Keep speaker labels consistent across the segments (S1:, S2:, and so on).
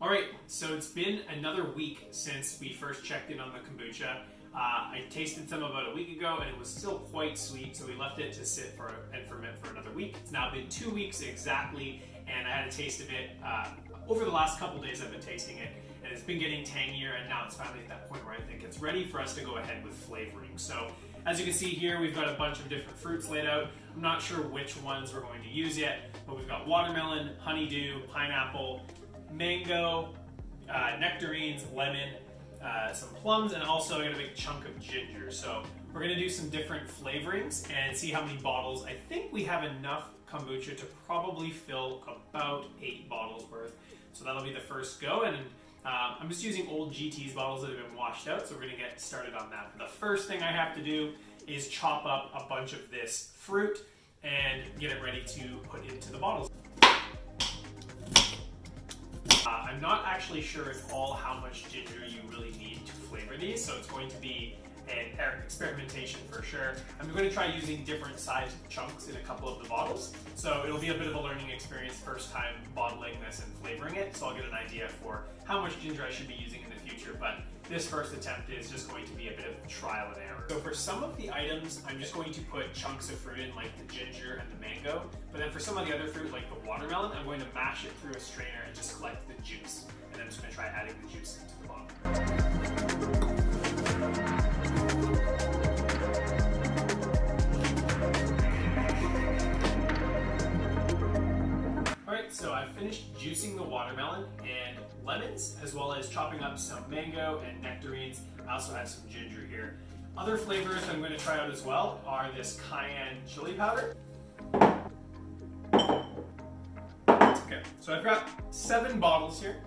S1: Alright, so it's been another week since we first checked in on the kombucha. I tasted some about a week ago and it was still quite sweet, so we left it to sit and ferment for another week. It's now been 2 weeks exactly, and I had a taste of it over the last couple days. I've been tasting it, and it's been getting tangier, and now it's finally at that point where I think it's ready for us to go ahead with flavoring. So as you can see here, we've got a bunch of different fruits laid out. I'm not sure which ones we're going to use yet, but we've got watermelon, honeydew, pineapple, mango, nectarines, lemon, some plums, and also I got a big chunk of ginger. So we're going to do some different flavorings and see how many bottles. I think we have enough kombucha to probably fill about 8 bottles worth. So that'll be the first go, and I'm just using old GT's bottles that have been washed out, so we're going to get started on that. The first thing I have to do is chop up a bunch of this fruit and get it ready to put into the bottles. I'm not actually sure at all how much ginger you really need to flavor these, so it's going to be an experimentation for sure. I'm going to try using different sized chunks in a couple of the bottles, so it'll be a bit of a learning experience first time bottling this and flavoring it, so I'll get an idea for how much ginger I should be using in the future, but this first attempt is just going to be a bit of trial and error. So for some of the items, I'm just going to put chunks of fruit in, like the ginger and the mango, but then for some of the other fruit, like the watermelon, I'm going to mash it through a strainer and just collect the juice, and then I'm just going to try adding the juice into the bottle. Alright, so I've finished juicing the watermelon and lemons, as well as chopping up some mango and nectarines. I also have some ginger here. Other flavors I'm going to try out as well are this cayenne chili powder. Okay, so I've got 7 bottles here,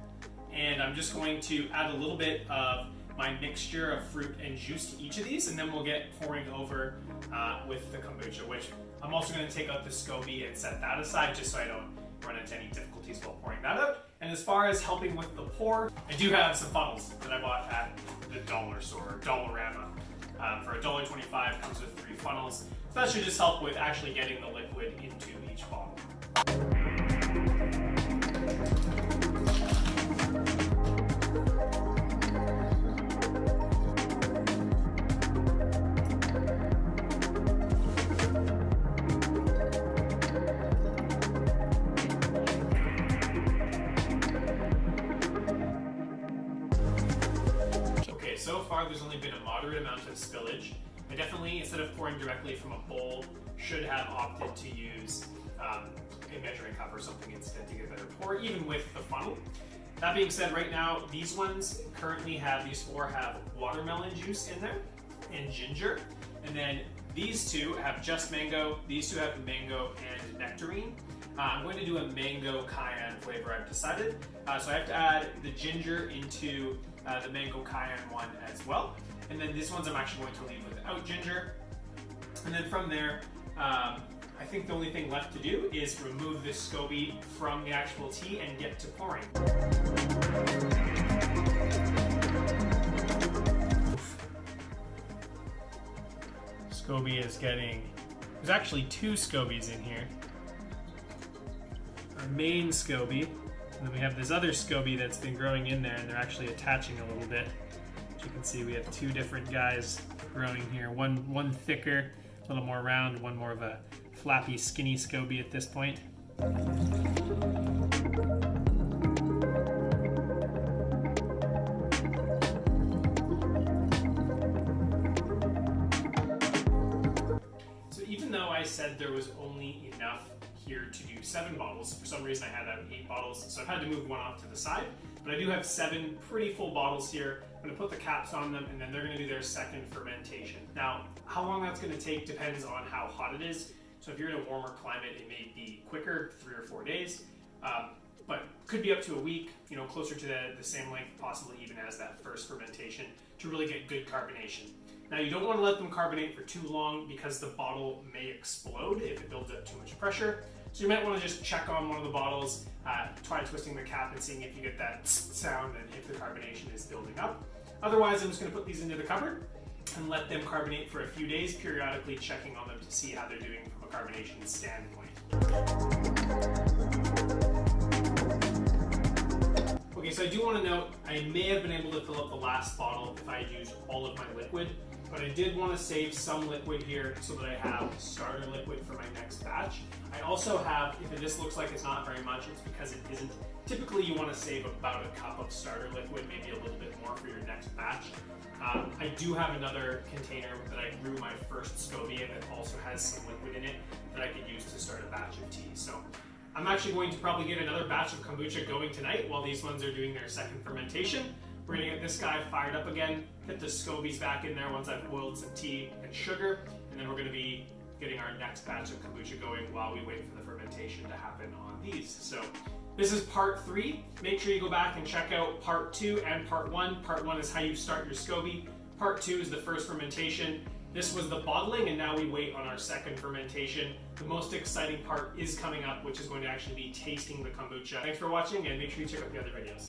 S1: and I'm just going to add a little bit of my mixture of fruit and juice to each of these, and then we'll get pouring over with the kombucha, which I'm also going to take out the SCOBY and set that aside just so I don't run into any difficulties while pouring that out. And as far as helping with the pour, I do have some funnels that I bought at the dollar store, Dollarama. For $1.25, comes with 3 funnels. So that should just help with actually getting the liquid into each bottle. So far, there's only been a moderate amount of spillage. I definitely, instead of pouring directly from a bowl, should have opted to use a measuring cup or something instead to get a better pour, even with the funnel. That being said, right now, these ones currently have, these 4 have watermelon juice in there and ginger. And then these 2 have just mango, these 2 have mango and nectarine. I'm going to do a mango cayenne flavor, I've decided. So I have to add the ginger into the mango cayenne one as well. And then this one's I'm actually going to leave without ginger. And then from there, I think the only thing left to do is remove the SCOBY from the actual tea and get to pouring. SCOBY is getting, there's actually 2 SCOBYs in here. Our main SCOBY, and then we have this other SCOBY that's been growing in there, and they're actually attaching a little bit. As you can see, we have 2 different guys growing here. One thicker, a little more round, one more of a flappy, skinny SCOBY at this point. So even though I said there was only enough here to do 7 bottles. For some reason I had out 8 bottles, so I've had to move one off to the side. But I do have 7 pretty full bottles here. I'm going to put the caps on them, and then they're going to do their second fermentation. Now, how long that's going to take depends on how hot it is. So if you're in a warmer climate, it may be quicker, 3 or 4 days. But could be up to a week, closer to the same length, possibly even as that first fermentation, to really get good carbonation. Now, you don't want to let them carbonate for too long because the bottle may explode if it builds up too much pressure. So you might want to just check on one of the bottles, try twisting the cap and seeing if you get that sound and if the carbonation is building up. Otherwise, I'm just going to put these into the cupboard and let them carbonate for a few days, periodically checking on them to see how they're doing from a carbonation standpoint. Okay, so I do want to note, I may have been able to fill up the last bottle if I had used all of my liquid, but I did want to save some liquid here so that I have starter liquid for my next batch. I also have, if this looks like it's not very much, it's because it isn't. Typically you want to save about a cup of starter liquid, maybe a little bit more for your next batch. I do have another container that I grew my first SCOBY in that also has some liquid in it that I could use to start a batch of tea. So I'm actually going to probably get another batch of kombucha going tonight while these ones are doing their second fermentation. We're gonna get this guy fired up again, get the SCOBYs back in there once I've boiled some tea and sugar, and then we're gonna be getting our next batch of kombucha going while we wait for the fermentation to happen on these. So this is part 3. Make sure you go back and check out part 2 and part 1. Part 1 is how you start your SCOBY. Part 2 is the first fermentation. This was the bottling, and now we wait on our second fermentation. The most exciting part is coming up, which is going to actually be tasting the kombucha. Thanks for watching, and make sure you check out the other videos.